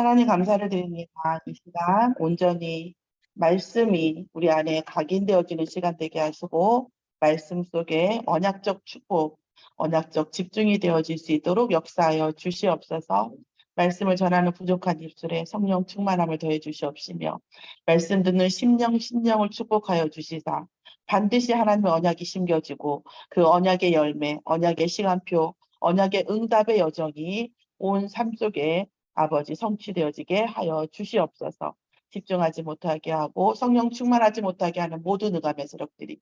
하나님 감사를 드립니다. 이 시간 온전히 말씀이 우리 안에 각인되어지는 시간 되게 하시고 말씀 속에 언약적 축복, 언약적 집중이 되어질 수 있도록 역사하여 주시옵소서. 말씀을 전하는 부족한 입술에 성령 충만함을 더해 주시옵시며 말씀 듣는 심령을 축복하여 주시사 반드시 하나님의 언약이 심겨지고 그 언약의 열매, 언약의 시간표, 언약의 응답의 여정이 온 삶 속에 아버지 성취되어지게 하여 주시옵소서. 집중하지 못하게 하고 성령 충만하지 못하게 하는 모든 의감의 세력들이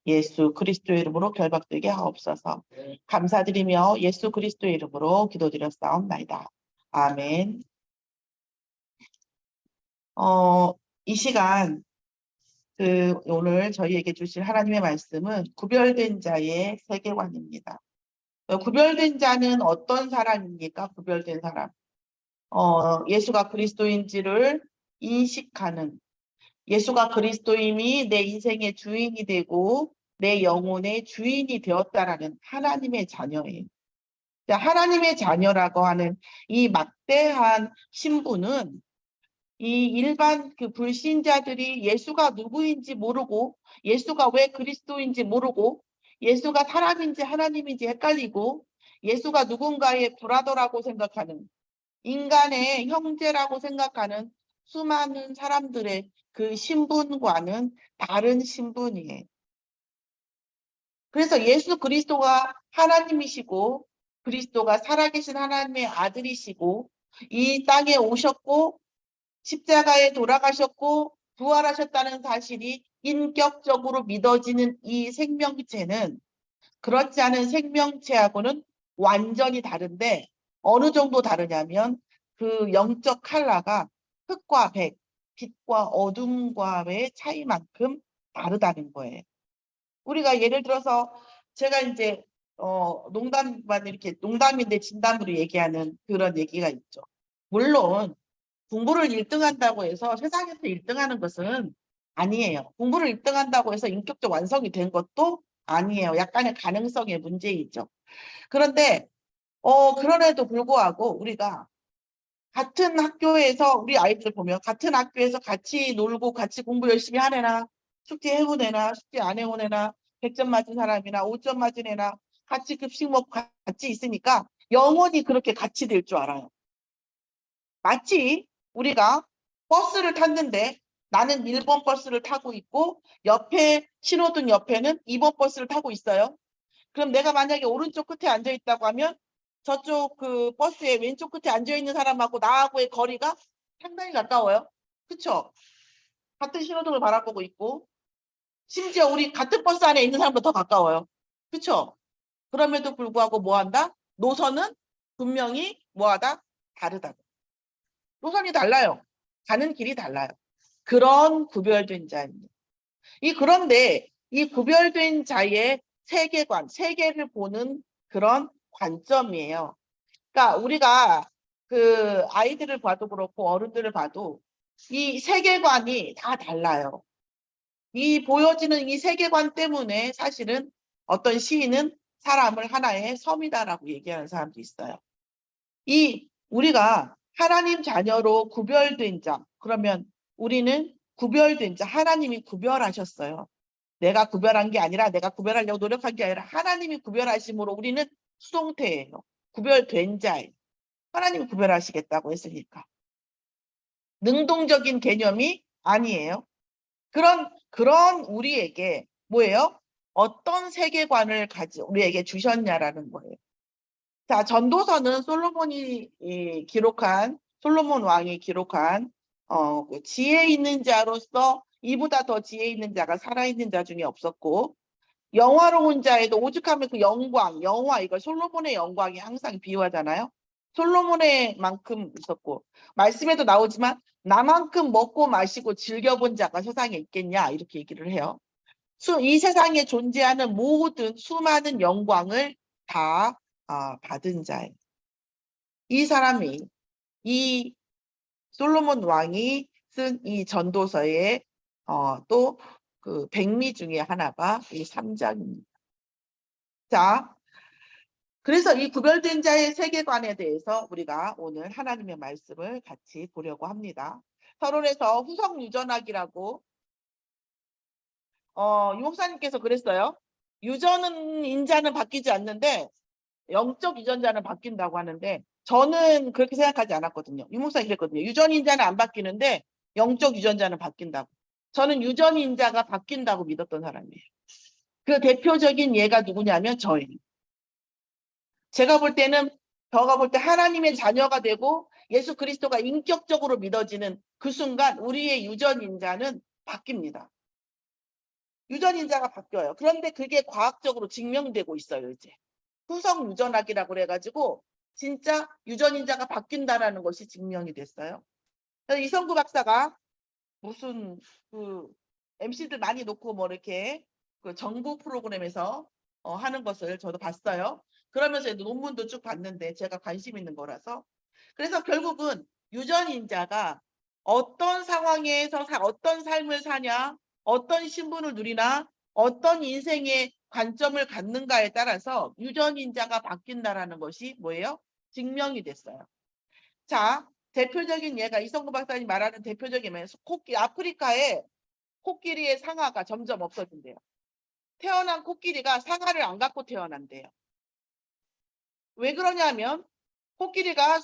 예수 그리스도의 이름으로 결박되게 하옵소서. 감사드리며 예수 그리스도의 이름으로 기도드렸사옵나이다. 아멘. 이 시간 오늘 저희에게 주실 하나님의 말씀은 구별된 자의 세계관입니다. 구별된 자는 어떤 사람입니까? 구별된 사람. 예수가 그리스도인지를 인식하는, 예수가 그리스도임이 내 인생의 주인이 되고 내 영혼의 주인이 되었다라는 하나님의 자녀예요. 하나님의 자녀라고 하는 이 막대한 신분은 이 일반 불신자들이 예수가 누구인지 모르고 예수가 왜 그리스도인지 모르고 예수가 사람인지 하나님인지 헷갈리고 예수가 누군가의 브라더라고 생각하는 인간의 형제라고 생각하는 수많은 사람들의 그 신분과는 다른 신분이에요. 그래서 예수 그리스도가 하나님이시고 그리스도가 살아계신 하나님의 아들이시고 이 땅에 오셨고 십자가에 돌아가셨고 부활하셨다는 사실이 인격적으로 믿어지는 이 생명체는 그렇지 않은 생명체하고는 완전히 다른데 어느 정도 다르냐면 그 영적 컬러가 흑과 백, 빛과 어둠과의 차이만큼 다르다는 거예요. 우리가 예를 들어서 제가 이제 농담만 이렇게 농담인데 진담으로 얘기하는 그런 얘기가 있죠. 물론 공부를 1등 한다고 해서 세상에서 1등 하는 것은 아니에요. 공부를 1등 한다고 해서 인격적 완성이 된 것도 아니에요. 약간의 가능성의 문제이죠. 그런데 그런에도 불구하고 우리가 같은 학교에서 우리 아이들 보면 같은 학교에서 같이 놀고 같이 공부 열심히 하는 애나 숙제 해온 애나 숙제 안 해온 애나 100점 맞은 사람이나 5점 맞은 애나 같이 급식 먹고 같이 있으니까 영원히 그렇게 같이 될 줄 알아요. 마치 우리가 버스를 탔는데 나는 1번 버스를 타고 있고 옆에 신호등 옆에는 2번 버스를 타고 있어요. 그럼 내가 만약에 오른쪽 끝에 앉아 있다고 하면 저쪽 그 버스의 왼쪽 끝에 앉아 있는 사람하고 나하고의 거리가 상당히 가까워요. 그쵸? 같은 신호등을 바라보고 있고 심지어 우리 같은 버스 안에 있는 사람보다 더 가까워요. 그쵸? 그럼에도 불구하고 뭐한다? 노선은 분명히 뭐하다? 다르다. 노선이 달라요. 가는 길이 달라요. 그런 구별된 자입니다. 그런데 이 구별된 자의 세계관, 세계를 보는 그런 관점이에요. 그러니까 우리가 그 아이들을 봐도 그렇고 어른들을 봐도 이 세계관이 다 달라요. 이 보여지는 이 세계관 때문에 사실은 어떤 시인은 사람을 하나의 섬이다라고 얘기하는 사람도 있어요. 우리가 하나님 자녀로 구별된 자, 그러면 우리는 구별된 자, 하나님이 구별하셨어요. 내가 구별한 게 아니라 내가 구별하려고 노력한 게 아니라 하나님이 구별하심으로 우리는 수동태예요. 구별된 자예요. 하나님이 구별하시겠다고 했으니까. 능동적인 개념이 아니에요. 그런 우리에게 뭐예요? 어떤 세계관을 우리에게 주셨냐라는 거예요. 자, 전도서는 솔로몬 왕이 기록한 그 지혜 있는 자로서 이보다 더 지혜 있는 자가 살아있는 자 중에 없었고 영화로운 자에도 오죽하면 그 영화 이거 솔로몬의 영광이 항상 비유하잖아요. 솔로몬의 만큼 있었고 말씀에도 나오지만 나만큼 먹고 마시고 즐겨본 자가 세상에 있겠냐 이렇게 얘기를 해요. 이 세상에 존재하는 모든 수많은 영광을 다 받은 자예요. 이 사람이 이 솔로몬 왕이 쓴 이 전도서의 또 그 백미 중에 하나가 이 3장입니다. 자, 그래서 이 구별된 자의 세계관에 대해서 우리가 오늘 하나님의 말씀을 같이 보려고 합니다. 서론에서 후성 유전학이라고 유 목사님께서 그랬어요. 유전은 인자는 바뀌지 않는데 영적 유전자는 바뀐다고 하는데 저는 그렇게 생각하지 않았거든요. 유 목사님 그랬거든요. 유전 인자는 안 바뀌는데 영적 유전자는 바뀐다고. 저는 유전 인자가 바뀐다고 믿었던 사람이에요. 그 대표적인 예가 누구냐면 저예요. 제가 볼 때 하나님의 자녀가 되고 예수 그리스도가 인격적으로 믿어지는 그 순간 우리의 유전 인자는 바뀝니다. 유전 인자가 바뀌어요. 그런데 그게 과학적으로 증명되고 있어요. 이제 후성 유전학이라고 그래가지고 진짜 유전 인자가 바뀐다라는 것이 증명이 됐어요. 그래서 이성구 박사가 무슨 그 MC들 많이 놓고 뭐 이렇게 그 정보 프로그램에서 하는 것을 저도 봤어요. 그러면서 논문도 쭉 봤는데 제가 관심 있는 거라서. 그래서 결국은 유전인자가 어떤 상황에서 어떤 삶을 사냐, 어떤 신분을 누리나, 어떤 인생의 관점을 갖는가에 따라서 유전인자가 바뀐다라는 것이 뭐예요? 증명이 됐어요. 자, 대표적인 예가 이성구 박사님 말하는 대표적인 예는 아프리카에 코끼리의 상아가 점점 없어진대요. 태어난 코끼리가 상아를 안 갖고 태어난대요. 왜 그러냐면 코끼리가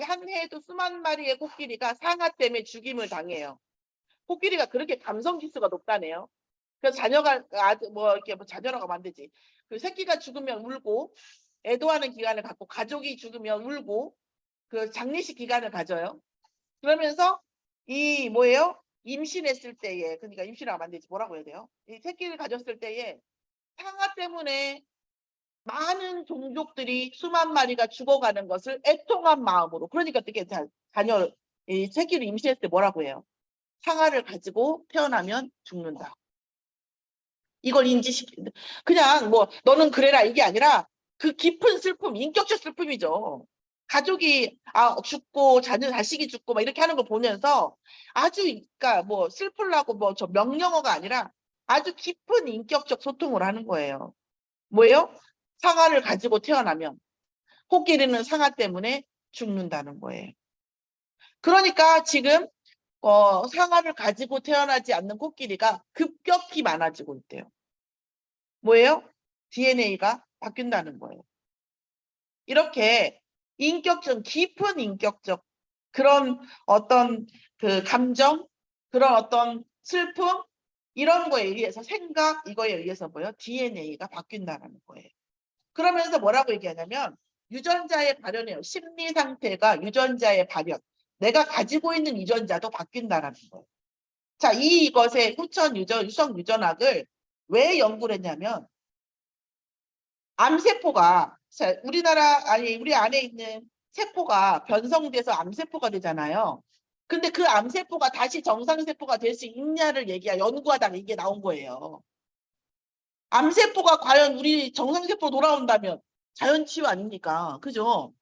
한 해에도 수만 마리의 코끼리가 상아 때문에 죽임을 당해요. 코끼리가 그렇게 감성 지수가 높다네요. 그래서 자녀가 자녀라고 하면 안 되지. 그 새끼가 죽으면 울고 애도하는 기간을 갖고 가족이 죽으면 울고 그 장례식 기간을 가져요. 그러면서 이 뭐예요? 임신했을 때에 그러니까 임신하면 안 되지. 뭐라고 해야 돼요? 이 새끼를 가졌을 때에 상아 때문에 많은 종족들이 수만 마리가 죽어가는 것을 애통한 마음으로 그러니까 어떻게 자녀 이 새끼를 임신했을 때 뭐라고 해요? 상아를 가지고 태어나면 죽는다. 이걸 인지시키는 그냥 뭐 너는 그래라 이게 아니라 그 깊은 슬픔, 인격적 슬픔이죠. 가족이 죽고 자식이 죽고 막 이렇게 하는 거 보면서 아주 그러니까 뭐 슬프려고 뭐 저 명령어가 아니라 아주 깊은 인격적 소통을 하는 거예요. 뭐예요? 상아를 가지고 태어나면 코끼리는 상아 때문에 죽는다는 거예요. 그러니까 지금 상아를 가지고 태어나지 않는 코끼리가 급격히 많아지고 있대요. 뭐예요? DNA가 바뀐다는 거예요. 이렇게 깊은 인격적 그런 어떤 그 감정, 그런 어떤 슬픔 이런 거에 의해서 생각 이거에 의해서 뭐예요? DNA가 바뀐다는 거예요. 그러면서 뭐라고 얘기하냐면 유전자의 발현이에요. 심리 상태가 유전자의 발현. 내가 가지고 있는 유전자도 바뀐다라는 거예요. 자, 이것의 유성 유전학을 왜 연구를 했냐면 암세포가 우리 안에 있는 세포가 변성돼서 암세포가 되잖아요. 근데 그 암세포가 다시 정상세포가 될 수 있냐를 연구하다가 이게 나온 거예요. 암세포가 과연 우리 정상세포로 돌아온다면 자연치유 아닙니까? 그죠?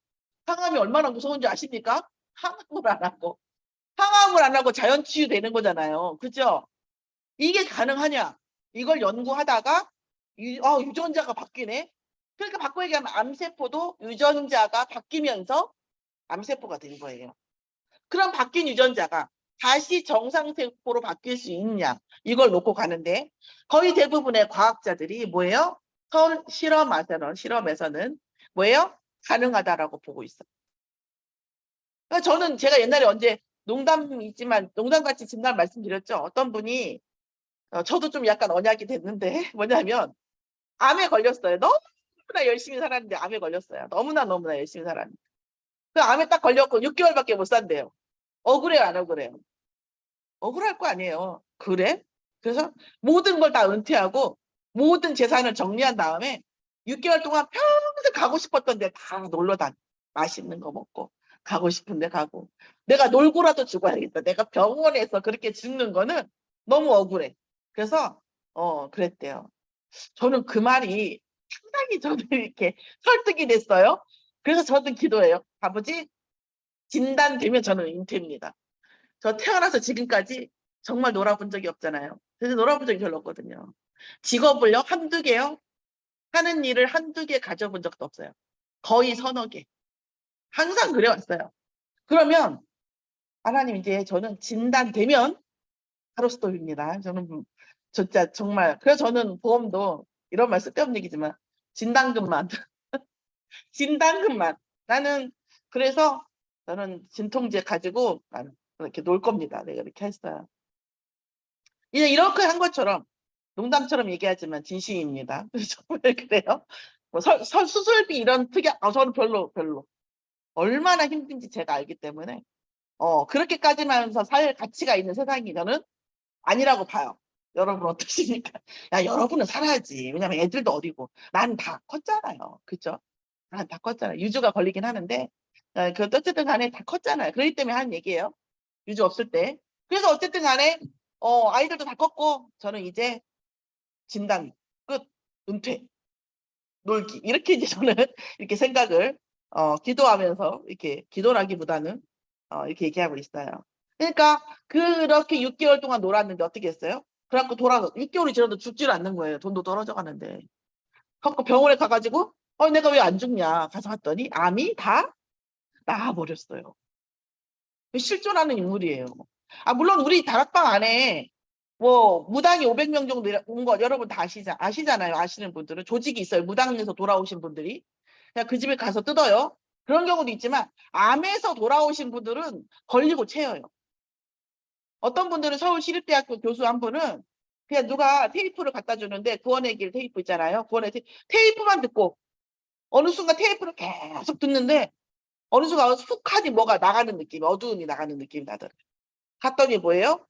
항암이 얼마나 무서운지 아십니까? 항암을 안 하고 자연치유 되는 거잖아요. 그죠? 이게 가능하냐? 이걸 연구하다가 유전자가 바뀌네? 그러니까 바꿔 얘기하면 암세포도 유전자가 바뀌면서 암세포가 된 거예요. 그럼 바뀐 유전자가 다시 정상세포로 바뀔 수 있냐? 이걸 놓고 가는데 거의 대부분의 과학자들이 뭐예요? 실험에서는 뭐예요? 가능하다라고 보고 있어요. 그러니까 저는 제가 옛날에 언제 농담이지만 농담같이 진단 말씀드렸죠. 어떤 분이 저도 좀 약간 언약이 됐는데 뭐냐면 암에 걸렸어요. 너무나 열심히 살았는데 암에 걸렸어요. 너무나 열심히 살았는데. 그 암에 딱 걸렸고 6개월밖에 못 산대요. 억울해요, 안 억울해요? 억울할 거 아니에요. 그래? 그래서 모든 걸 다 은퇴하고 모든 재산을 정리한 다음에 6개월 동안 평생 가고 싶었던 데 다 놀러 다니. 맛있는 거 먹고 가고 싶은 데 가고. 내가 놀고라도 죽어야겠다. 내가 병원에서 그렇게 죽는 거는 너무 억울해. 그래서 그랬대요. 저는 그 말이 상당히 저는 이렇게 설득이 됐어요. 그래서 저는 기도해요. 아버지 진단되면 저는 은퇴입니다. 저 태어나서 지금까지 정말 놀아본 적이 없잖아요. 그래서 놀아본 적이 별로 없거든요. 직업을요 한두 개요. 하는 일을 한두 개 가져본 적도 없어요. 거의 서너 개. 항상 그래왔어요. 그러면 하나님 이제 저는 진단되면 바로 스톱입니다. 저는 진짜 정말 그래서 저는 보험도 이런 말 쓸데없는 얘기지만 진단금만 진단금만 나는 그래서 저는 진통제 가지고 나는 이렇게 놀 겁니다. 내가 이렇게 했어요. 이제 이렇게 한 것처럼 농담처럼 얘기하지만 진심입니다. 정말 그래요. 뭐 수술비 이런 특이한 저는 별로 얼마나 힘든지 제가 알기 때문에 그렇게까지만 하면서 살 가치가 있는 세상이 저는 아니라고 봐요. 여러분 어떠십니까? 야, 여러분은 살아야지. 왜냐면 애들도 어리고 나는 다 컸잖아요. 그죠? 나는 다 컸잖아요. 유주가 걸리긴 하는데 그 어쨌든 간에 다 컸잖아요. 그렇기 때문에 하는 얘기예요. 유주 없을 때. 그래서 어쨌든 간에 아이들도 다 컸고 저는 이제 진단 끝 은퇴 놀기 이렇게 이제 저는 이렇게 생각을 기도하면서 이렇게 기도라기보다는 이렇게 얘기하고 있어요. 그러니까 그렇게 6개월 동안 놀았는데 어떻게 했어요? 그래갖고 돌아서 6개월이 지나도 죽지를 않는 거예요. 돈도 떨어져 가는데. 그래갖고 병원에 가가지고 내가 왜 안 죽냐 가서 봤더니 암이 다 나아버렸어요. 실존하는 인물이에요. 물론 우리 다락방 안에 뭐 무당이 500명 정도 온 거 여러분 다 아시잖아요. 아시는 분들은 조직이 있어요. 무당에서 돌아오신 분들이 그냥 그 집에 가서 뜯어요. 그런 경우도 있지만 암에서 돌아오신 분들은 걸리고 채여요. 어떤 분들은 서울시립대학교 교수 한 분은 그냥 누가 테이프를 갖다 주는데 구원의 길 테이프 있잖아요. 구원의 테이프만 듣고 어느 순간 테이프를 계속 듣는데 어느 순간 훅하니 뭐가 나가는 느낌, 어두움이 나가는 느낌이 나더라고요. 갔더니 뭐예요?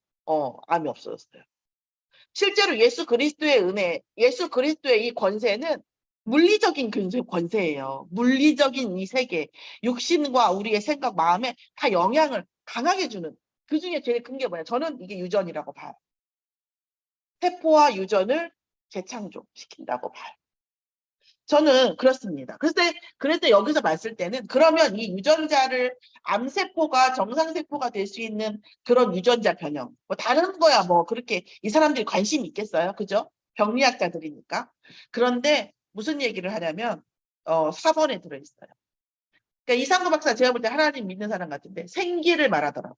암이 없어졌어요. 실제로 예수 그리스도의 은혜, 예수 그리스도의 이 권세는 물리적인 권세예요. 물리적인 이 세계, 육신과 우리의 생각, 마음에 다 영향을 강하게 주는 그 중에 제일 큰 게 뭐냐? 저는 이게 유전이라고 봐요. 세포와 유전을 재창조시킨다고 봐요. 저는 그렇습니다. 그래서 여기서 봤을 때는 그러면 이 유전자를 암세포가 정상세포가 될 수 있는 그런 유전자 변형 뭐 다른 거야 뭐 그렇게 이 사람들이 관심이 있겠어요. 그죠? 병리학자들이니까. 그런데 무슨 얘기를 하냐면 4번에 들어있어요. 그러니까 이상구 박사 제가 볼 때 하나님 믿는 사람 같은데 생기를 말하더라고요.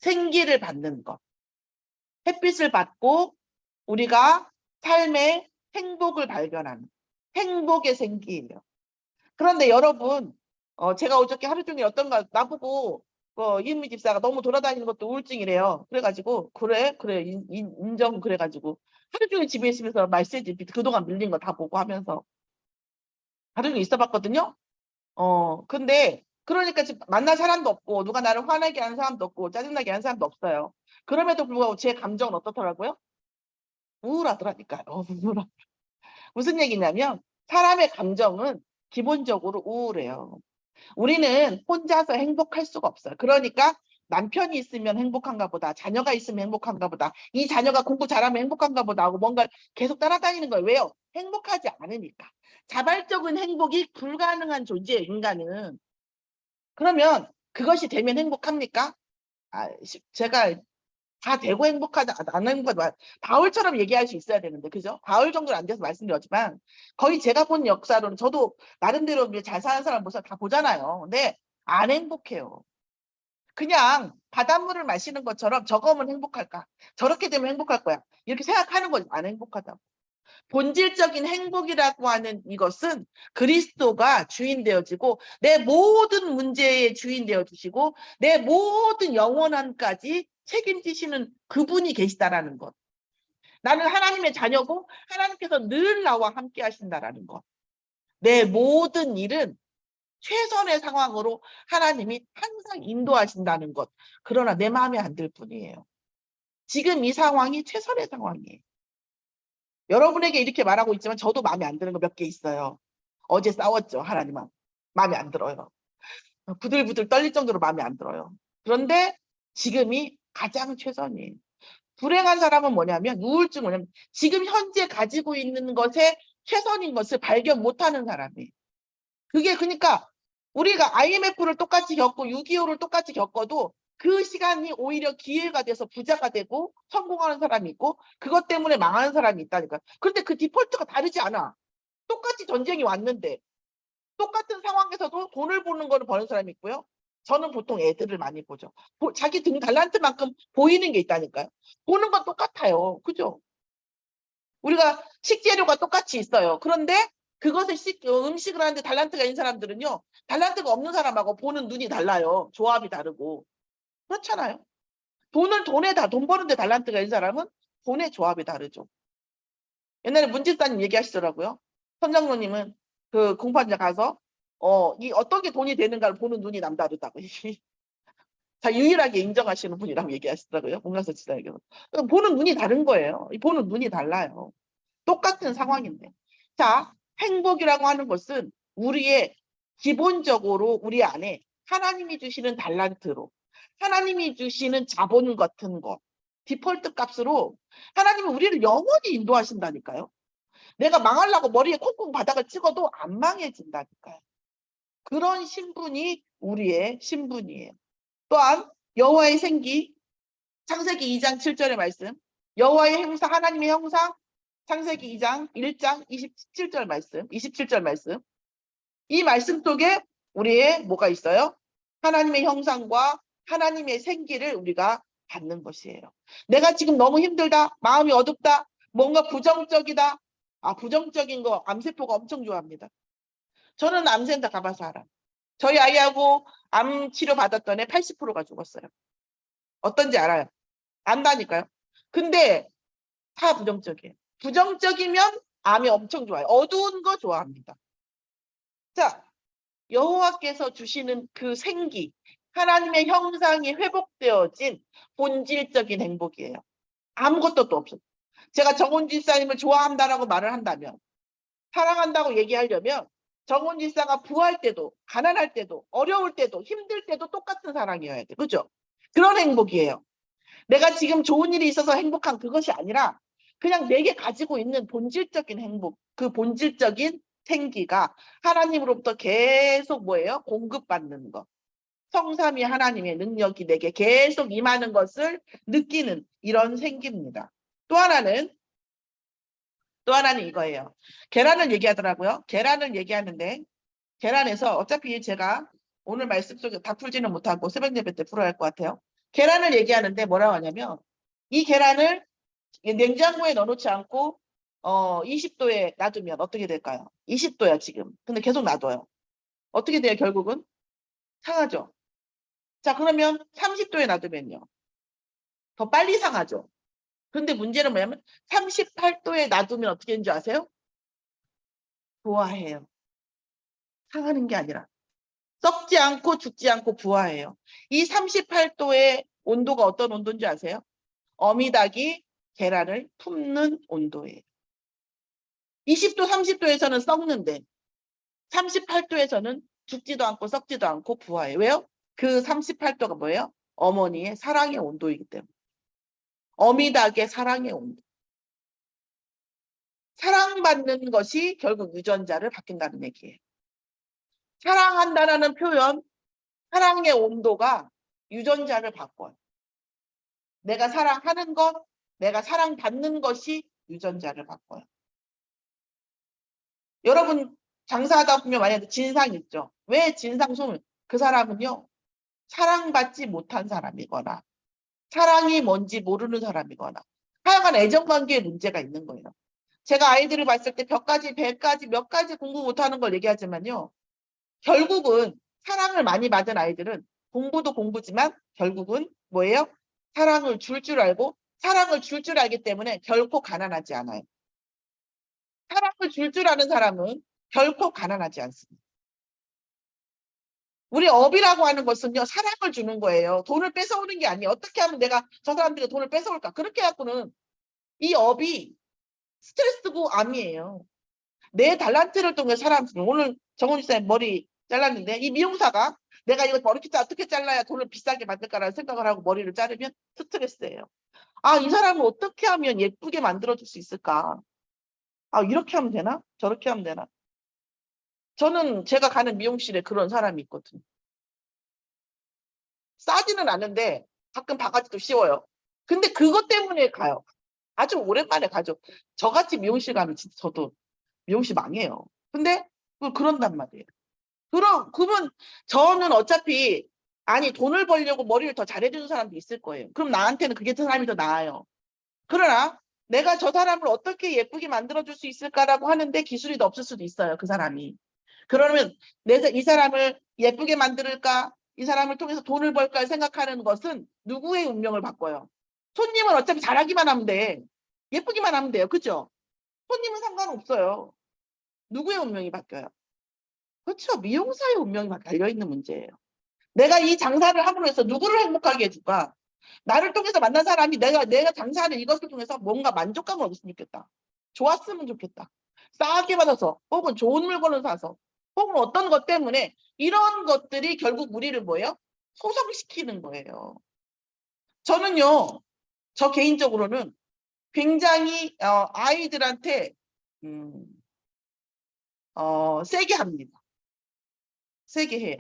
생기를 받는 것. 햇빛을 받고 우리가 삶의 행복을 발견하는 행복의 생기예요. 그런데 여러분 제가 어저께 하루 종일 어떤가 나보고 이은미 집사가 너무 돌아다니는 것도 우울증이래요. 그래가지고 그래 인정 그래가지고 하루 종일 집에 있으면서 말세지 그동안 밀린 거 다 보고 하면서 하루 종일 있어봤거든요. 근데 그러니까 지금 만날 사람도 없고 누가 나를 화나게 하는 사람도 없고 짜증나게 하는 사람도 없어요. 그럼에도 불구하고 제 감정은 어떻더라고요? 우울하더라니까요. 우울하. 무슨 얘기냐면 사람의 감정은 기본적으로 우울해요. 우리는 혼자서 행복할 수가 없어요. 그러니까 남편이 있으면 행복한가 보다. 자녀가 있으면 행복한가 보다. 이 자녀가 공부 잘하면 행복한가 보다 하고 뭔가 계속 따라다니는 거예요. 왜요? 행복하지 않으니까. 자발적인 행복이 불가능한 존재예요. 인간은. 그러면 그것이 되면 행복합니까? 제가 다 되고 행복하다, 안 행복하다. 바울처럼 얘기할 수 있어야 되는데, 그죠? 바울 정도는 안 돼서 말씀드렸지만, 거의 제가 본 역사로는 저도 나름대로 잘 사는 사람 모습 다 보잖아요. 근데 안 행복해요. 그냥 바닷물을 마시는 것처럼 저거면 행복할까? 저렇게 되면 행복할 거야. 이렇게 생각하는 거지. 안 행복하다고. 본질적인 행복이라고 하는 이것은 그리스도가 주인 되어지고 내 모든 문제의 주인 되어주시고 내 모든 영원함까지 책임지시는 그분이 계시다라는 것. 나는 하나님의 자녀고 하나님께서 늘 나와 함께 하신다라는 것. 내 모든 일은 최선의 상황으로 하나님이 항상 인도하신다는 것. 그러나 내 마음에 안 들 뿐이에요. 지금 이 상황이 최선의 상황이에요. 여러분에게 이렇게 말하고 있지만 저도 마음에 안 드는 거 몇 개 있어요. 어제 싸웠죠. 하나님은. 마음에 안 들어요. 부들부들 떨릴 정도로 마음에 안 들어요. 그런데 지금이 가장 최선이에요. 불행한 사람은 뭐냐면 우울증은 뭐냐면 지금 현재 가지고 있는 것에 최선인 것을 발견 못하는 사람이에요. 그게 그러니까 우리가 IMF를 똑같이 겪고 6.25를 똑같이 겪어도 그 시간이 오히려 기회가 돼서 부자가 되고 성공하는 사람이 있고 그것 때문에 망하는 사람이 있다니까. 그런데 그 디폴트가 다르지 않아. 똑같이 전쟁이 왔는데 똑같은 상황에서도 돈을 버는 거를 버는 사람이 있고요. 저는 보통 애들을 많이 보죠. 자기 등 달란트만큼 보이는 게 있다니까요. 보는 건 똑같아요. 그죠? 우리가 식재료가 똑같이 있어요. 그런데 그것을 음식을 하는데 달란트가 있는 사람들은요. 달란트가 없는 사람하고 보는 눈이 달라요. 조합이 다르고. 그렇잖아요. 돈 버는데 달란트가 있는 사람은 돈의 조합이 다르죠. 옛날에 문집사님 얘기하시더라고요. 선장로님은 그 공판장 가서 이 어떻게 돈이 되는가를 보는 눈이 남다르다고. 자, 유일하게 인정하시는 분이라고 얘기하시더라고요. 공간서 지사에게는. 보는 눈이 다른 거예요. 보는 눈이 달라요. 똑같은 상황인데. 자, 행복이라고 하는 것은 우리의 기본적으로 우리 안에 하나님이 주시는 달란트로, 하나님이 주시는 자본 같은 거, 디폴트 값으로 하나님은 우리를 영원히 인도하신다니까요. 내가 망하려고 머리에 콩콩 바닥을 찍어도 안 망해진다니까요. 그런 신분이 우리의 신분이에요. 또한 여호와의 생기, 창세기 2장 7절의 말씀, 여호와의 형상, 하나님의 형상, 창세기 2장 1장 27절 말씀, 27절 말씀. 이 말씀 속에 우리의 뭐가 있어요? 하나님의 형상과 하나님의 생기를 우리가 받는 것이에요. 내가 지금 너무 힘들다, 마음이 어둡다, 뭔가 부정적이다. 부정적인 거 암세포가 엄청 좋아합니다. 저는 암센터 가봐서 알아. 저희 아이하고 암 치료 받았던 애 80%가 죽었어요. 어떤지 알아요. 안다니까요. 근데 다 부정적이에요. 부정적이면 암이 엄청 좋아요. 어두운 거 좋아합니다. 자, 여호와께서 주시는 그 생기, 하나님의 형상이 회복되어진 본질적인 행복이에요. 아무것도 또 없어요. 제가 정훈 집사님을 좋아한다라고 말을 한다면, 사랑한다고 얘기하려면 정훈 집사가 부할 때도, 가난할 때도, 어려울 때도, 힘들 때도 똑같은 사랑이어야 돼. 그죠? 그런 행복이에요. 내가 지금 좋은 일이 있어서 행복한 그것이 아니라 그냥 내게 가지고 있는 본질적인 행복, 그 본질적인 생기가 하나님으로부터 계속 뭐예요? 공급받는 것. 성삼위 하나님의 능력이 내게 계속 임하는 것을 느끼는 이런 생기입니다. 또 하나는 이거예요. 계란을 얘기하더라고요. 계란을 얘기하는데 계란에서 어차피 제가 오늘 말씀 속에 다 풀지는 못하고 새벽 예배 때 풀어야 할 것 같아요. 계란을 얘기하는데 뭐라고 하냐면 이 계란을 냉장고에 넣어놓지 않고 20도에 놔두면 어떻게 될까요? 20도야 지금. 근데 계속 놔둬요. 어떻게 돼요 결국은? 상하죠. 자 그러면 30도에 놔두면요. 더 빨리 상하죠. 근데 문제는 뭐냐면 38도에 놔두면 어떻게 되는 줄 아세요? 부화해요. 상하는 게 아니라. 썩지 않고 죽지 않고 부화해요. 이 38도의 온도가 어떤 온도인 줄 아세요? 어미닭이 계란을 품는 온도예요. 20도, 30도에서는 썩는데 38도에서는 죽지도 않고 썩지도 않고 부화해요. 왜요? 그 38도가 뭐예요? 어머니의 사랑의 온도이기 때문에. 어미닭의 사랑의 온도. 사랑받는 것이 결국 유전자를 바뀐다는 얘기예요. 사랑한다라는 표현, 사랑의 온도가 유전자를 바꿔요. 내가 사랑하는 것, 내가 사랑받는 것이 유전자를 바꿔요. 여러분 장사하다 보면 만약에 진상 있죠. 왜 진상 소문? 그 사람은요. 사랑받지 못한 사람이거나 사랑이 뭔지 모르는 사람이거나 하여간 애정관계에 문제가 있는 거예요. 제가 아이들을 봤을 때 몇 가지 공부 못하는 걸 얘기하지만요. 결국은 사랑을 많이 받은 아이들은 공부도 공부지만 결국은 뭐예요? 사랑을 줄 알고 사랑을 줄 알기 때문에 결코 가난하지 않아요. 사랑을 줄 아는 사람은 결코 가난하지 않습니다. 우리 업이라고 하는 것은요. 사랑을 주는 거예요. 돈을 뺏어오는 게 아니에요. 어떻게 하면 내가 저 사람들이 돈을 뺏어올까? 그렇게 해갖고는 이 업이 스트레스고 암이에요. 내 달란트를 통해 오늘 정훈 집사님 머리 잘랐는데 이 미용사가 내가 이거 머리 어떻게 잘라야 돈을 비싸게 받을까라는 생각을 하고 머리를 자르면 스트레스예요. 이 사람을 어떻게 하면 예쁘게 만들어줄 수 있을까? 이렇게 하면 되나? 저렇게 하면 되나? 저는 제가 가는 미용실에 그런 사람이 있거든요. 싸지는 않는데 가끔 바가지도 씌워요. 근데 그것 때문에 가요. 아주 오랜만에 가죠. 저같이 미용실 가면 진짜 저도 미용실 망해요. 근데 그런단 말이에요. 그분, 저는 어차피, 아니, 돈을 벌려고 머리를 더 잘해주는 사람도 있을 거예요. 그럼 나한테는 그게 더 사람이 더 나아요. 그러나 내가 저 사람을 어떻게 예쁘게 만들어줄 수 있을까라고 하는데 기술이 더 없을 수도 있어요. 그 사람이. 그러면 내가 이 사람을 예쁘게 만들까? 이 사람을 통해서 돈을 벌까 생각하는 것은 누구의 운명을 바꿔요? 손님은 어차피 잘하기만 하면 돼. 예쁘기만 하면 돼요. 그죠? 손님은 상관없어요. 누구의 운명이 바뀌어요? 그렇죠. 미용사의 운명이 달려있는 문제예요. 내가 이 장사를 함으로 해서 누구를 행복하게 해줄까? 나를 통해서 만난 사람이 내가 장사하는 이것을 통해서 뭔가 만족감을 얻었으면 좋겠다. 좋았으면 좋겠다. 싸게 받아서 혹은 좋은 물건을 사서 혹은 어떤 것 때문에 이런 것들이 결국 우리를 뭐예요? 소성시키는 거예요. 저는요. 저 개인적으로는 굉장히 아이들한테 세게 합니다. 세게 해요.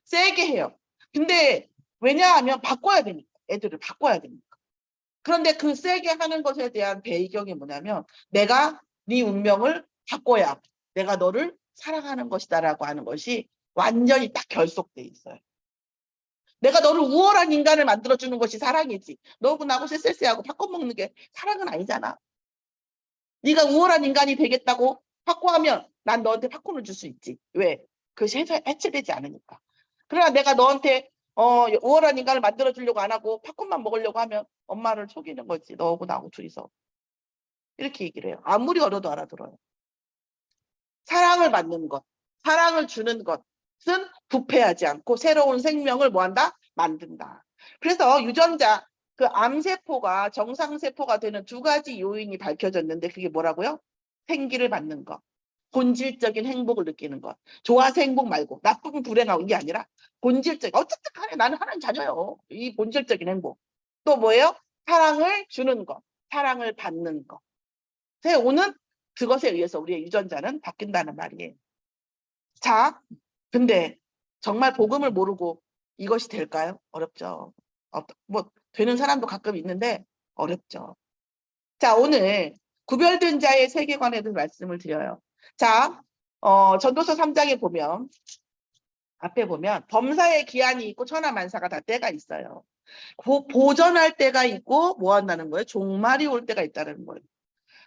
세게 해요. 근데 왜냐하면 바꿔야 되니까. 애들을 바꿔야 되니까. 그런데 그 세게 하는 것에 대한 배경이 뭐냐면 내가 네 운명을 바꿔야 내가 너를 사랑하는 것이다라고 하는 것이 완전히 딱 결속돼 있어요. 내가 너를 우월한 인간을 만들어주는 것이 사랑이지. 너하고 나하고 쎄쎄하고 바꿔먹는 게 사랑은 아니잖아. 네가 우월한 인간이 되겠다고 바꿔하면 난 너한테 팝콘을 줄 수 있지. 왜? 그것이 해체되지 않으니까. 그러나 내가 너한테 우월한 인간을 만들어주려고 안 하고 팝콘만 먹으려고 하면 엄마를 속이는 거지. 너하고 나하고 둘이서. 이렇게 얘기를 해요. 아무리 어려도 알아들어요. 사랑을 받는 것, 사랑을 주는 것은 부패하지 않고 새로운 생명을 뭐한다? 만든다. 그래서 유전자, 그 암세포가 정상세포가 되는 두 가지 요인이 밝혀졌는데 그게 뭐라고요? 생기를 받는 것. 본질적인 행복을 느끼는 것. 좋아서 행복 말고 나쁘면 불행하고 이게 아니라 본질적. 어쨌든 간에 나는 하나님 자녀요. 이 본질적인 행복. 또 뭐예요? 사랑을 주는 것. 사랑을 받는 것. 오는 그것에 의해서 우리의 유전자는 바뀐다는 말이에요. 자, 근데 정말 복음을 모르고 이것이 될까요? 어렵죠. 뭐 되는 사람도 가끔 있는데 어렵죠. 자, 오늘 구별된 자의 세계관에 대해서 말씀을 드려요. 자, 전도서 3장에 보면 앞에 보면 범사의 기한이 있고 천하만사가 다 때가 있어요. 보전할 때가 있고 뭐 한다는 거예요? 종말이 올 때가 있다는 거예요.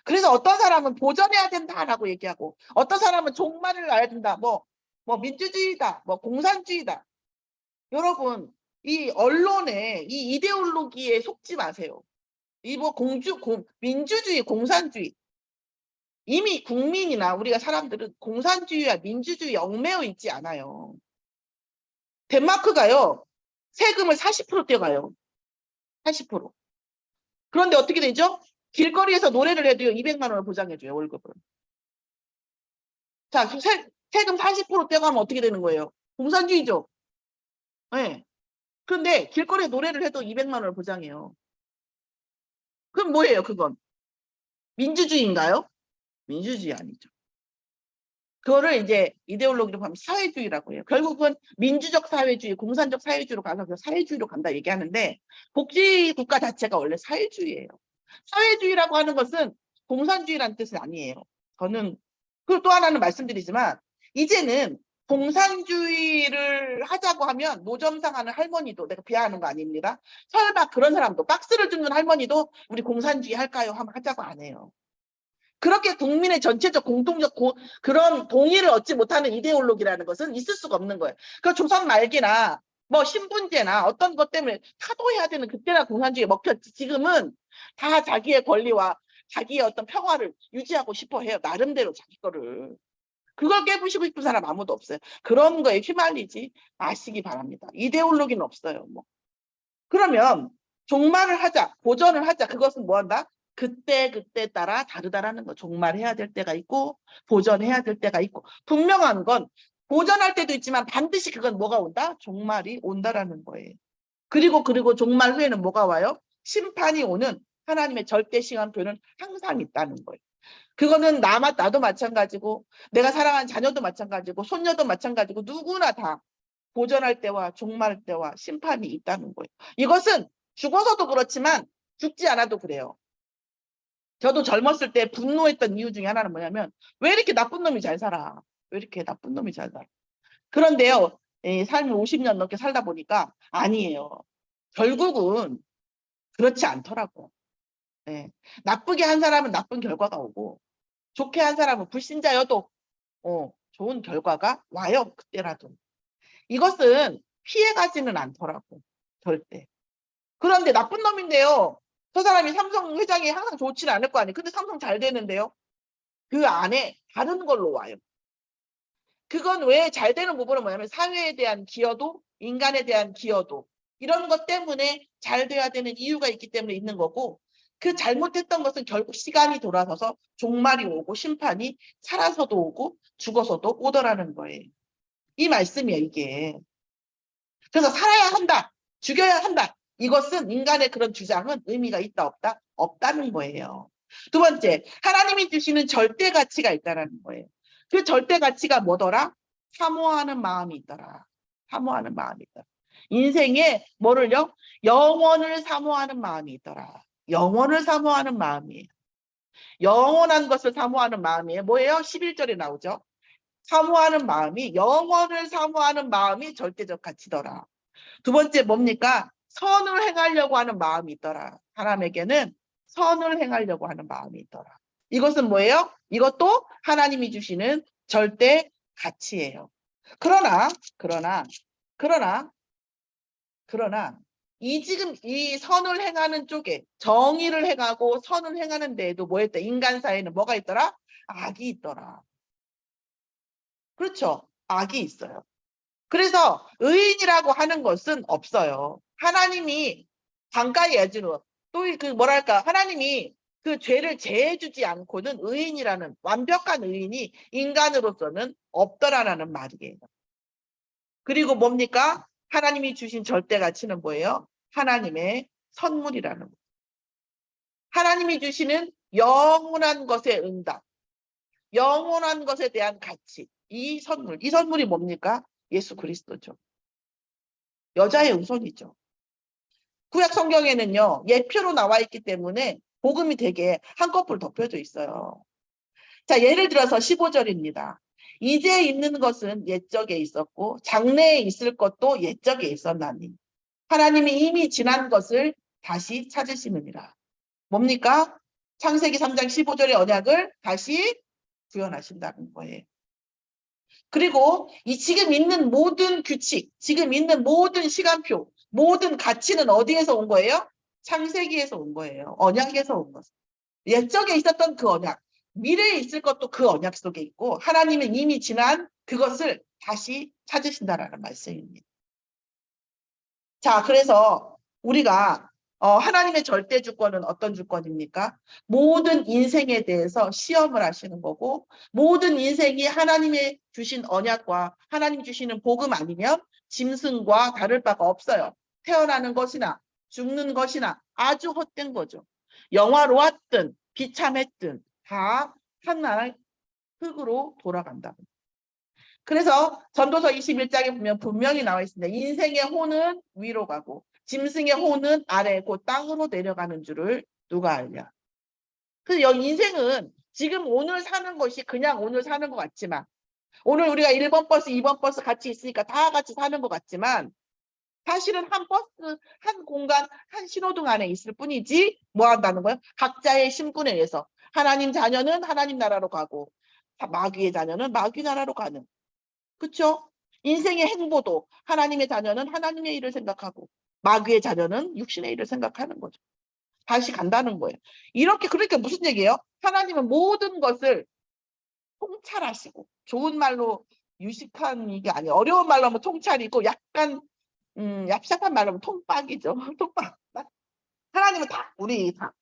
그래서 어떤 사람은 보전해야 된다라고 얘기하고 어떤 사람은 종말을 알아야 된다. 뭐 민주주의다. 뭐 공산주의다. 여러분 이 언론의 이 이데올로기에 속지 마세요. 이 뭐 민주주의, 공산주의 이미 국민이나 우리가 사람들은 공산주의와 민주주의에 얽매여 있지 않아요. 덴마크가요. 세금을 40% 떼가요. 40%. 그런데 어떻게 되죠? 길거리에서 노래를 해도요. 200만 원을 보장해줘요. 월급을. 자, 세금 40% 떼가면 어떻게 되는 거예요? 공산주의죠. 네. 그런데 길거리에 노래를 해도 200만 원을 보장해요. 그럼 뭐예요, 그건? 민주주의인가요? 민주주의 아니죠. 그거를 이제 이데올로기로 보면 사회주의라고 해요. 결국은 민주적 사회주의, 공산적 사회주의로 가서 사회주의로 간다 얘기하는데 복지국가 자체가 원래 사회주의예요. 사회주의라고 하는 것은 공산주의라는 뜻은 아니에요. 저는 그리고 또 하나는 말씀드리지만 이제는 공산주의를 하자고 하면 노점상하는 할머니도 내가 비하하는 거 아닙니다. 설마 그런 사람도 박스를 줍는 할머니도 우리 공산주의 할까요? 하면 하자고 안 해요. 그렇게 국민의 전체적 공통적 그런 동의를 얻지 못하는 이데올로기라는 것은 있을 수가 없는 거예요. 그 조선 말기나 뭐 신분제나 어떤 것 때문에 타도해야 되는 그때나 공산주의에 먹혔지. 지금은 다 자기의 권리와 자기의 어떤 평화를 유지하고 싶어 해요. 나름대로 자기 거를. 그걸 깨부시고 싶은 사람 아무도 없어요. 그런 거에 휘말리지 마시기 바랍니다. 이데올로기는 없어요. 뭐. 그러면 종말을 하자, 보전을 하자. 그것은 뭐 한다? 그때 따라 다르다라는 거. 종말해야 될 때가 있고 보전해야 될 때가 있고 분명한 건 보전할 때도 있지만 반드시 그건 뭐가 온다? 종말이 온다라는 거예요. 그리고 종말 후에는 뭐가 와요? 심판이 오는 하나님의 절대 시간표는 항상 있다는 거예요. 그거는 나도 마찬가지고 내가 사랑하는 자녀도 마찬가지고 손녀도 마찬가지고 누구나 다 보전할 때와 종말할 때와 심판이 있다는 거예요. 이것은 죽어서도 그렇지만 죽지 않아도 그래요. 저도 젊었을 때 분노했던 이유 중에 하나는 뭐냐면 왜 이렇게 나쁜 놈이 잘 살아? 왜 이렇게 나쁜 놈이 잘 살아? 그런데요, 삶을 50년 넘게 살다 보니까 아니에요. 결국은 그렇지 않더라고. 예. 나쁘게 한 사람은 나쁜 결과가 오고 좋게 한 사람은 불신자여도 좋은 결과가 와요. 그때라도. 이것은 피해가지는 않더라고. 절대. 그런데 나쁜 놈인데요. 저 사람이 삼성 회장이 항상 좋지는 않을 거 아니에요. 근데 삼성 잘 되는데요. 그 안에 다른 걸로 와요. 그건 왜 잘 되는 부분은 뭐냐면 사회에 대한 기여도, 인간에 대한 기여도 이런 것 때문에 잘 돼야 되는 이유가 있기 때문에 있는 거고 그 잘못했던 것은 결국 시간이 돌아서서 종말이 오고 심판이 살아서도 오고 죽어서도 오더라는 거예요. 이 말씀이에요, 이게. 그래서 살아야 한다, 죽여야 한다. 이것은 인간의 그런 주장은 의미가 있다, 없다? 없다는 거예요. 두 번째, 하나님이 주시는 절대 가치가 있다는 거예요. 그 절대 가치가 뭐더라? 사모하는 마음이 있더라. 사모하는 마음이 있더라. 인생에 뭐를요? 영원을 사모하는 마음이 있더라. 영원을 사모하는 마음이에요. 영원한 것을 사모하는 마음이에요. 뭐예요? 11절에 나오죠. 사모하는 마음이, 영원을 사모하는 마음이 절대적 가치더라. 두 번째 뭡니까? 선을 행하려고 하는 마음이 있더라. 사람에게는 선을 행하려고 하는 마음이 있더라. 이것은 뭐예요? 이것도 하나님이 주시는 절대 가치예요. 그러나 지금 이 선을 행하는 쪽에 정의를 행하고 선을 행하는 데에도 뭐였다? 인간 사회는 뭐가 있더라? 악이 있더라. 그렇죠? 악이 있어요. 그래서 의인이라고 하는 것은 없어요. 하나님이 강가에 여지로 또 그 뭐랄까 하나님이 그 죄를 제해주지 않고는 의인이라는 완벽한 의인이 인간으로서는 없더라라는 말이에요. 그리고 뭡니까? 하나님이 주신 절대 가치는 뭐예요? 하나님의 선물이라는 거예요. 하나님이 주시는 영원한 것의 응답, 영원한 것에 대한 가치, 이 선물이 뭡니까? 예수 그리스도죠. 여자의 우선이죠. 구약 성경에는요, 예표로 나와 있기 때문에 복음이 되게 한꺼풀 덮여져 있어요. 자, 예를 들어서 15절입니다. 이제 있는 것은 옛적에 있었고 장래에 있을 것도 옛적에 있었나니 하나님이 이미 지난 것을 다시 찾으시느니라. 뭡니까? 창세기 3장 15절의 언약을 다시 구현하신다는 거예요. 그리고 이 지금 있는 모든 규칙, 지금 있는 모든 시간표, 모든 가치는 어디에서 온 거예요? 창세기에서 온 거예요. 언약에서 온 것. 옛적에 있었던 그 언약, 미래에 있을 것도 그 언약 속에 있고 하나님은 이미 지난 그것을 다시 찾으신다라는 말씀입니다. 자, 그래서 우리가 하나님의 절대 주권은 어떤 주권입니까? 모든 인생에 대해서 시험을 하시는 거고 모든 인생이 하나님의 주신 언약과 하나님 주시는 복음 아니면 짐승과 다를 바가 없어요. 태어나는 것이나 죽는 것이나 아주 헛된 거죠. 영화로웠든 비참했든 다 하나의 흙으로 돌아간다. 그래서 전도서 21장에 보면 분명히 나와 있습니다. 인생의 호는 위로 가고 짐승의 호는 아래 곧 땅으로 내려가는 줄을 누가 알냐. 그래서 인생은 지금 오늘 사는 것이 그냥 오늘 사는 것 같지만 오늘 우리가 1번 버스, 2번 버스 같이 있으니까 다 같이 사는 것 같지만 사실은 한 버스, 한 공간, 한 신호등 안에 있을 뿐이지 뭐 한다는 거예요? 각자의 신분에 의해서 하나님 자녀는 하나님 나라로 가고 마귀의 자녀는 마귀 나라로 가는 그렇죠? 인생의 행보도 하나님의 자녀는 하나님의 일을 생각하고 마귀의 자녀는 육신의 일을 생각하는 거죠. 다시 간다는 거예요. 이렇게 그러니까 무슨 얘기예요? 하나님은 모든 것을 통찰하시고 좋은 말로 유식한 이게 아니에요. 어려운 말로 하면 통찰이고 약간 얍삽한 말로 하면 통박이죠. 통박. 하나님은 다 우리 다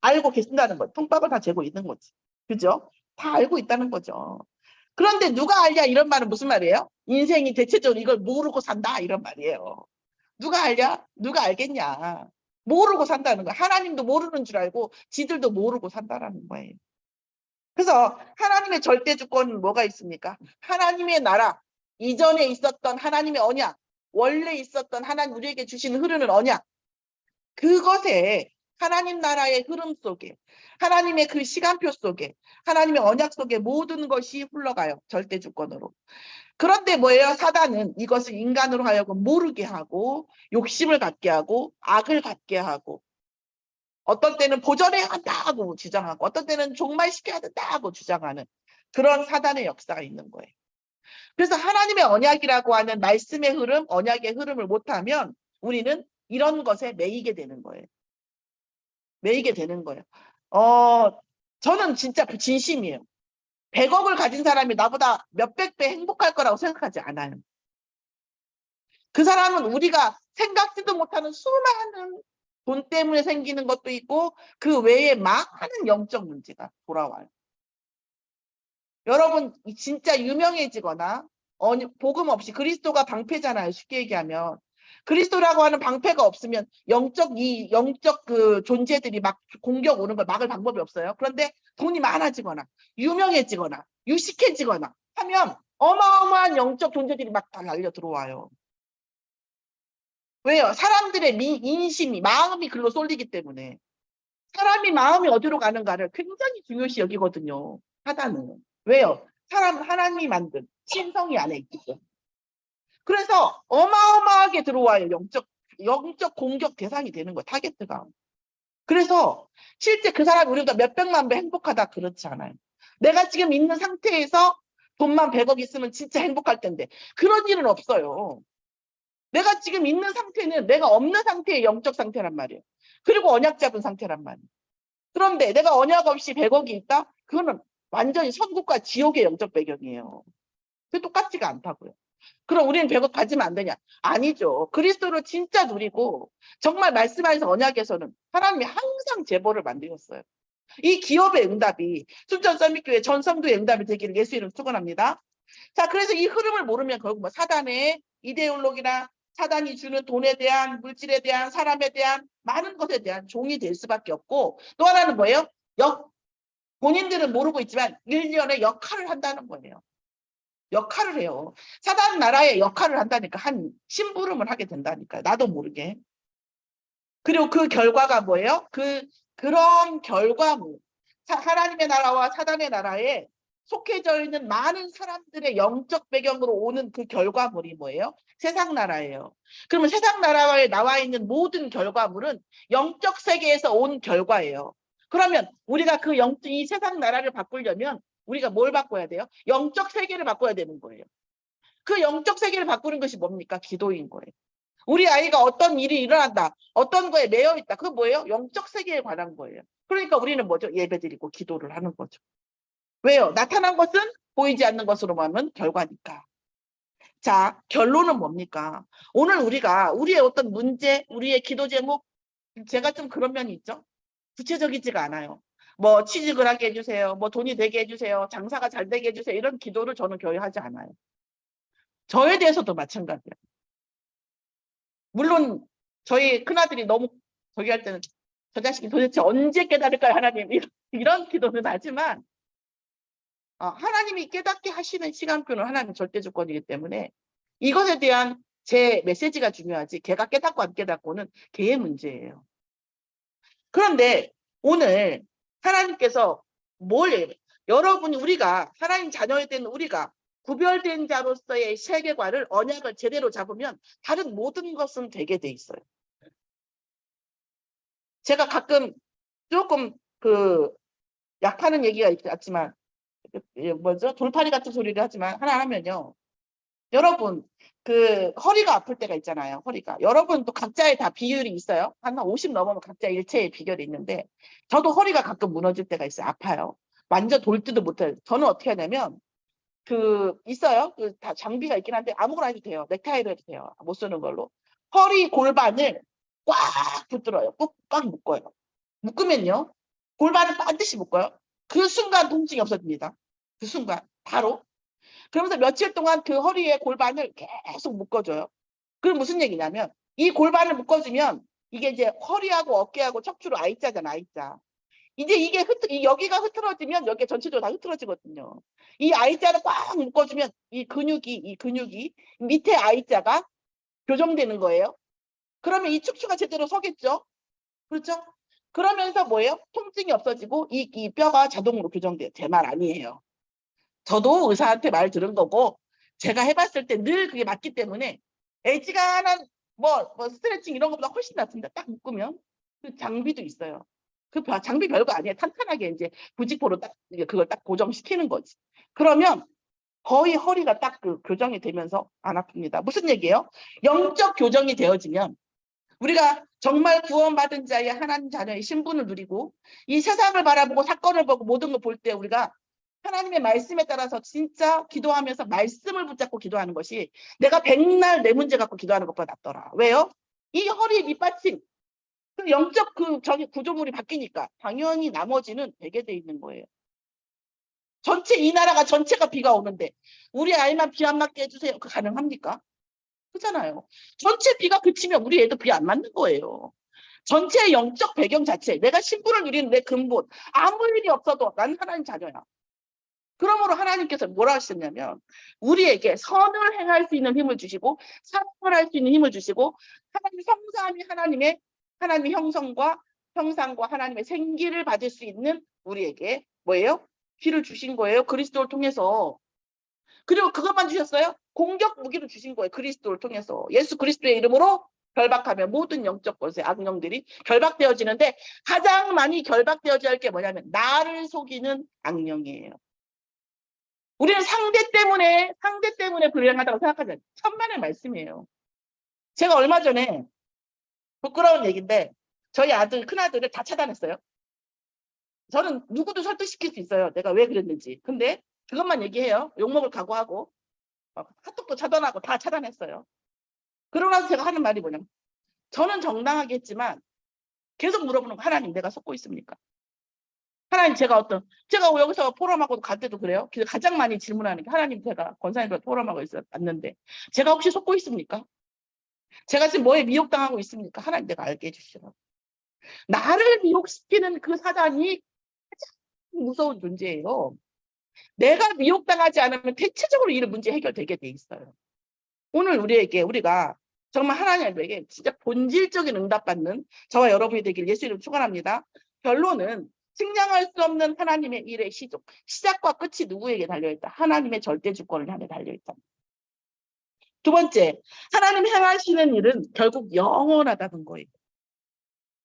알고 계신다는 거예요. 통박을 다 재고 있는 거지. 그죠? 다 알고 있다는 거죠. 그런데 누가 알냐 이런 말은 무슨 말이에요? 인생이 대체적으로 이걸 모르고 산다 이런 말이에요. 누가 알냐? 누가 알겠냐? 모르고 산다는 거야. 하나님도 모르는 줄 알고 지들도 모르고 산다라는 거예요. 그래서 하나님의 절대 주권은 뭐가 있습니까? 하나님의 나라, 이전에 있었던 하나님의 언약, 원래 있었던 하나님 우리에게 주신 흐르는 언약, 그것에 하나님 나라의 흐름 속에, 하나님의 그 시간표 속에, 하나님의 언약 속에 모든 것이 흘러가요. 절대 주권으로. 그런데 뭐예요? 사단은 이것을 인간으로 하여금 모르게 하고 욕심을 갖게 하고 악을 갖게 하고 어떤 때는 보전해야 한다고 주장하고 어떤 때는 종말시켜야 된다고 주장하는 그런 사단의 역사가 있는 거예요. 그래서 하나님의 언약이라고 하는 말씀의 흐름, 언약의 흐름을 못하면 우리는 이런 것에 매이게 되는 거예요. 매이게 되는 거예요. 저는 진짜 진심이에요. 100억을 가진 사람이 나보다 몇백 배 행복할 거라고 생각하지 않아요. 그 사람은 우리가 생각지도 못하는 수많은 돈 때문에 생기는 것도 있고 그 외에 많은 영적 문제가 돌아와요. 여러분 진짜 유명해지거나 복음 없이 그리스도가 방패잖아요. 쉽게 얘기하면 그리스도라고 하는 방패가 없으면 영적 그 존재들이 막 공격 오는 걸 막을 방법이 없어요. 그런데 돈이 많아지거나 유명해지거나 유식해지거나 하면 어마어마한 영적 존재들이 막 다 날려 들어와요. 왜요? 사람들의 인심이 마음이 글로 쏠리기 때문에 사람이 마음이 어디로 가는가를 굉장히 중요시 여기거든요. 사단은. 왜요? 사람 하나님이 만든 신성이 안에 있기 때문에. 그래서 어마어마하게 들어와요. 영적 공격 대상이 되는 거예요. 타겟트가. 그래서 실제 그 사람이 우리보다 몇백만 배 행복하다 그렇지 않아요. 내가 지금 있는 상태에서 돈만 100억 있으면 진짜 행복할 텐데 그런 일은 없어요. 내가 지금 있는 상태는 내가 없는 상태의 영적 상태란 말이에요. 그리고 언약 잡은 상태란 말이에요. 그런데 내가 언약 없이 100억이 있다? 그거는 완전히 천국과 지옥의 영적 배경이에요. 그게 똑같지가 않다고요. 그럼 우리는 100억 가지면 안 되냐? 아니죠. 그리스도를 진짜 누리고 정말 말씀하신 언약에서는 하나님이 항상 제보를 만드셨어요. 이 기업의 응답이 순천 서밋교회 전 성도의 응답이 되기를 예수 이름 축원합니다. 자, 그래서 이 흐름을 모르면 결국 뭐 사단의 이데올로기나 사단이 주는 돈에 대한 물질에 대한 사람에 대한 많은 것에 대한 종이 될 수밖에 없고 또 하나는 뭐예요? 본인들은 모르고 있지만 일련의 역할을 한다는 거예요. 역할을 해요. 사단 나라의 역할을 한다니까 한 심부름을 하게 된다니까요. 나도 모르게. 그리고 그 결과가 뭐예요? 그런 결과물. 하나님의 나라와 사단의 나라에 속해져 있는 많은 사람들의 영적 배경으로 오는 그 결과물이 뭐예요? 세상 나라예요. 그러면 세상 나라에 나와 있는 모든 결과물은 영적 세계에서 온 결과예요. 그러면 우리가 이 세상 나라를 바꾸려면 우리가 뭘 바꿔야 돼요? 영적 세계를 바꿔야 되는 거예요. 그 영적 세계를 바꾸는 것이 뭡니까? 기도인 거예요. 우리 아이가 어떤 일이 일어난다. 어떤 거에 매여 있다. 그거 뭐예요? 영적 세계에 관한 거예요. 그러니까 우리는 뭐죠? 예배드리고 기도를 하는 거죠. 왜요? 나타난 것은 보이지 않는 것으로 보면 결과니까. 자, 결론은 뭡니까? 오늘 우리가 우리의 어떤 문제, 우리의 기도 제목, 제가 좀 그런 면이 있죠. 구체적이지가 않아요. 뭐 취직을 하게 해주세요. 뭐 돈이 되게 해주세요. 장사가 잘 되게 해주세요. 이런 기도를 저는 교회 하지 않아요. 저에 대해서도 마찬가지예요. 물론 저희 큰아들이 너무 저기 할 때는 저 자식이 도대체 언제 깨달을까요 하나님 이런 기도는 하지만 하나님이 깨닫게 하시는 시간표는 하나님 절대 주권이기 때문에 이것에 대한 제 메시지가 중요하지 걔가 깨닫고 안 깨닫고는 걔의 문제예요. 그런데 오늘 하나님께서 여러분이 우리가 하나님 자녀에 대한 우리가 구별된 자로서의 세계관을 언약을 제대로 잡으면 다른 모든 것은 되게 돼 있어요. 제가 가끔 조금 약하는 얘기가 있지만 뭐죠? 돌팔이 같은 소리를 하지만 하나 하면요. 여러분 허리가 아플 때가 있잖아요. 허리가. 여러분도 각자의 다 비율이 있어요. 한 50 넘으면 각자 일체의 비결이 있는데 저도 허리가 가끔 무너질 때가 있어요. 아파요. 완전 돌지도 못해요. 저는 어떻게 하냐면 있어요. 다 장비가 있긴 한데 아무거나 해도 돼요. 넥타이로 해도 돼요. 못 쓰는 걸로. 허리 골반을 꽉 붙들어요. 꽉 묶어요. 묶으면요. 골반을 반드시 묶어요. 그 순간 통증이 없어집니다. 그 순간 바로. 그러면서 며칠 동안 그 허리에 골반을 계속 묶어줘요. 그럼 무슨 얘기냐면 이 골반을 묶어주면 이게 이제 허리하고 어깨하고 척추로 I자잖아. I자. 이제 이게 여기가 흐트러지면 여기 전체적으로 다 흐트러지거든요. 이 I자를 꽉 묶어주면 이 근육이 밑에 I자가 교정되는 거예요. 그러면 이 척추가 제대로 서겠죠. 그렇죠? 그러면서 뭐예요? 통증이 없어지고 이 뼈가 자동으로 교정돼요. 제 말 아니에요. 저도 의사한테 말 들은 거고 제가 해봤을 때 늘 그게 맞기 때문에 애지간한 뭐 스트레칭 이런 것보다 훨씬 낫습니다. 딱 묶으면. 그 장비도 있어요. 그 장비 별거 아니에요. 탄탄하게 이제 부직포로 딱 그걸 딱 고정시키는 거지. 그러면 거의 허리가 딱 그 교정이 되면서 안 아픕니다. 무슨 얘기예요? 영적 교정이 되어지면 우리가 정말 구원받은 자의 하나님 자녀의 신분을 누리고 이 세상을 바라보고 사건을 보고 모든 걸 볼 때 우리가 하나님의 말씀에 따라서 진짜 기도하면서 말씀을 붙잡고 기도하는 것이 내가 백날 내 문제 갖고 기도하는 것보다 낫더라. 왜요? 이 허리 밑받침, 그 영적 저기 구조물이 바뀌니까 당연히 나머지는 되게 돼 있는 거예요. 전체 이 나라가 전체가 비가 오는데 우리 아이만 비 안 맞게 해주세요. 그 가능합니까? 그렇잖아요. 전체 비가 그치면 우리 애도 비 안 맞는 거예요. 전체 영적 배경 자체, 내가 신분을 누리는 내 근본, 아무 일이 없어도 난 하나님 자녀야. 그러므로 하나님께서 뭐라 하셨냐면 우리에게 선을 행할 수 있는 힘을 주시고 사랑을 할 수 있는 힘을 주시고 하나님 성삼위 하나님의 형상과 하나님의 생기를 받을 수 있는 우리에게 뭐예요? 피를 주신 거예요. 그리스도를 통해서. 그리고 그것만 주셨어요? 공격 무기를 주신 거예요. 그리스도를 통해서. 예수 그리스도의 이름으로 결박하면 모든 영적 것의 악령들이 결박되어지는데 가장 많이 결박되어져야 할 게 뭐냐면 나를 속이는 악령이에요. 우리는 상대 때문에 불행하다고 생각하잖아요. 천만의 말씀이에요. 제가 얼마 전에 부끄러운 얘기인데 저희 큰아들을 다 차단했어요. 저는 누구도 설득시킬 수 있어요. 내가 왜 그랬는지. 근데 그것만 얘기해요. 욕먹을 각오하고 카톡도 차단하고 다 차단했어요. 그러고 나서 제가 하는 말이 뭐냐면 저는 정당하게 했지만 계속 물어보는 거 하나님 내가 속고 있습니까? 하나님 제가 여기서 포럼하고 갈 때도 그래요. 그래서 가장 많이 질문하는 게 하나님 제가 권사님과 포럼하고 왔는데 제가 혹시 속고 있습니까? 제가 지금 뭐에 미혹당하고 있습니까? 하나님 내가 알게 해주시라고. 나를 미혹시키는 그 사단이 가장 무서운 존재예요. 내가 미혹당하지 않으면 대체적으로 이 문제 해결되게 돼 있어요. 오늘 우리가 정말 하나님에게 진짜 본질적인 응답받는 저와 여러분이 되길 예수 이름으로 축원합니다. 결론은 측량할 수 없는 하나님의 일의 시작과 끝이 누구에게 달려있다? 하나님의 절대 주권을 향해 달려있다. 두 번째, 하나님 행하시는 일은 결국 영원하다는 거예요.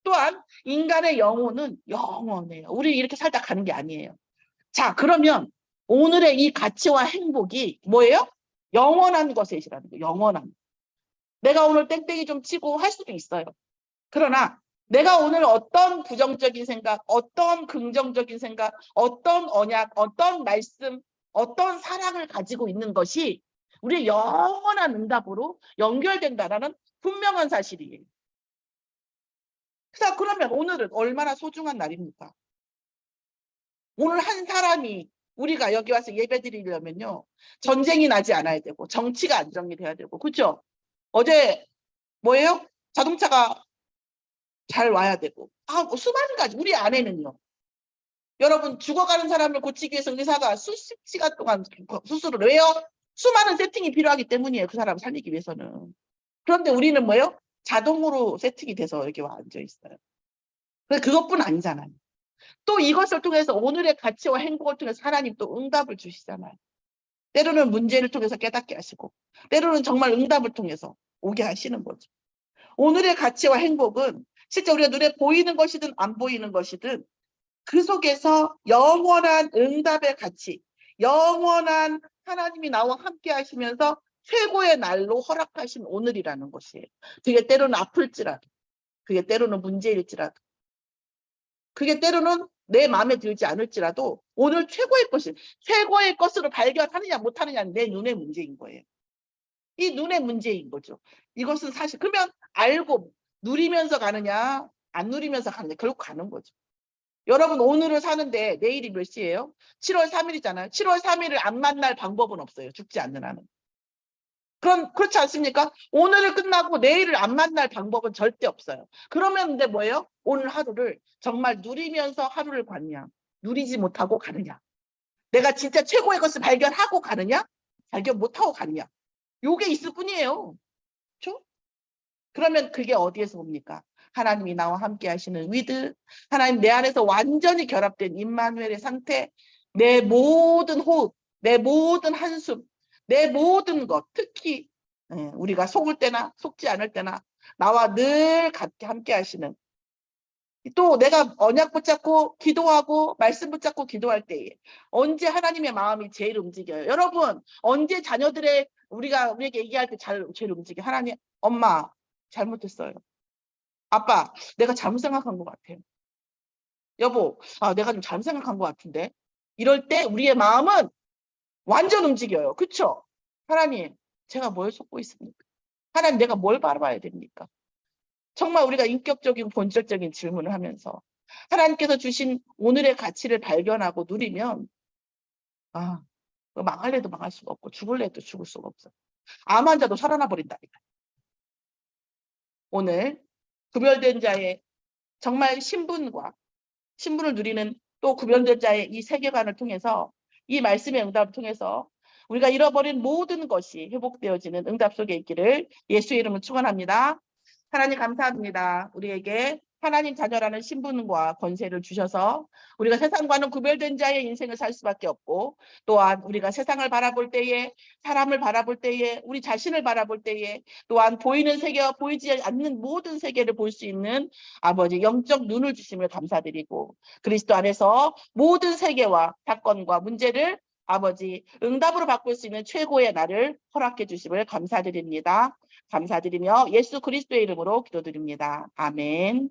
또한 인간의 영혼은 영원해요. 우리 이렇게 살다 가는 게 아니에요. 자, 그러면 오늘의 이 가치와 행복이 뭐예요? 영원한 것이라는 거예요. 영원한. 내가 오늘 땡땡이 좀 치고 할 수도 있어요. 그러나 내가 오늘 어떤 부정적인 생각, 어떤 긍정적인 생각, 어떤 언약, 어떤 말씀, 어떤 사랑을 가지고 있는 것이 우리의 영원한 응답으로 연결된다는 분명한 사실이에요. 자, 그러면 오늘은 얼마나 소중한 날입니까? 오늘 한 사람이 우리가 여기 와서 예배 드리려면요. 전쟁이 나지 않아야 되고 정치가 안정이 돼야 되고 그렇죠? 어제 뭐예요? 자동차가 잘 와야 되고 뭐 수많은 가지 우리 안에는요. 여러분 죽어가는 사람을 고치기 위해서 의사가 수십 시간 동안 수술을 왜요? 수많은 세팅이 필요하기 때문이에요. 그 사람을 살리기 위해서는. 그런데 우리는 뭐예요? 자동으로 세팅이 돼서 여기 와 앉아 있어요. 그것뿐 아니잖아요. 또 이것을 통해서 오늘의 가치와 행복을 통해서 하나님 또 응답을 주시잖아요. 때로는 문제를 통해서 깨닫게 하시고 때로는 정말 응답을 통해서 오게 하시는 거죠. 오늘의 가치와 행복은 실제 우리가 눈에 보이는 것이든 안 보이는 것이든 그 속에서 영원한 응답의 가치, 영원한 하나님이 나와 함께 하시면서 최고의 날로 허락하신 오늘이라는 것이에요. 그게 때로는 아플지라도, 그게 때로는 문제일지라도, 그게 때로는 내 마음에 들지 않을지라도 오늘 최고의 것으로 발견하느냐 못하느냐는 내 눈의 문제인 거예요. 이 눈의 문제인 거죠. 이것은 사실 그러면 알고 누리면서 가느냐 안 누리면서 가느냐 결국 가는 거죠. 여러분 오늘을 사는데 내일이 몇 시예요? 7월 3일이잖아요. 7월 3일을 안 만날 방법은 없어요. 죽지 않는 한은. 그럼 그렇지 않습니까? 오늘을 끝나고 내일을 안 만날 방법은 절대 없어요. 그러면 근데 뭐예요? 오늘 하루를 정말 누리면서 하루를 가느냐 누리지 못하고 가느냐 내가 진짜 최고의 것을 발견하고 가느냐 발견 못하고 가느냐 요게 있을 뿐이에요. 그렇죠? 그러면 그게 어디에서 옵니까? 하나님이 나와 함께 하시는 위드, 하나님 내 안에서 완전히 결합된 임마누엘의 상태, 내 모든 호흡, 내 모든 한숨, 내 모든 것, 특히 우리가 속을 때나 속지 않을 때나 나와 늘 같이 함께 하시는, 또 내가 언약 붙잡고 기도하고 말씀 붙잡고 기도할 때에 언제 하나님의 마음이 제일 움직여요? 여러분, 언제 자녀들의 우리에게 얘기할 때 제일 움직여? 하나님, 엄마 잘못했어요. 아빠, 내가 잘못 생각한 것 같아요. 여보, 내가 좀 잘못 생각한 것 같은데. 이럴 때 우리의 마음은 완전 움직여요. 그쵸? 하나님, 제가 뭘 속고 있습니까? 하나님, 내가 뭘 바라봐야 됩니까? 정말 우리가 인격적인 본질적인 질문을 하면서 하나님께서 주신 오늘의 가치를 발견하고 누리면 망할래도 망할 수가 없고 죽을래도 죽을 수가 없어. 암 환자도 살아나 버린다니까. 오늘 구별된 자의 정말 신분을 누리는 또 구별된 자의 이 세계관을 통해서 이 말씀의 응답을 통해서 우리가 잃어버린 모든 것이 회복되어지는 응답 속에 있기를 예수의 이름으로 축원합니다. 하나님 감사합니다. 우리에게 하나님 자녀라는 신분과 권세를 주셔서 우리가 세상과는 구별된 자의 인생을 살 수밖에 없고, 또한 우리가 세상을 바라볼 때에, 사람을 바라볼 때에, 우리 자신을 바라볼 때에, 또한 보이는 세계와 보이지 않는 모든 세계를 볼 수 있는 아버지 영적 눈을 주심을 감사드리고, 그리스도 안에서 모든 세계와 사건과 문제를 아버지 응답으로 바꿀 수 있는 최고의 날을 허락해 주심을 감사드립니다. 감사드리며 예수 그리스도의 이름으로 기도드립니다. 아멘.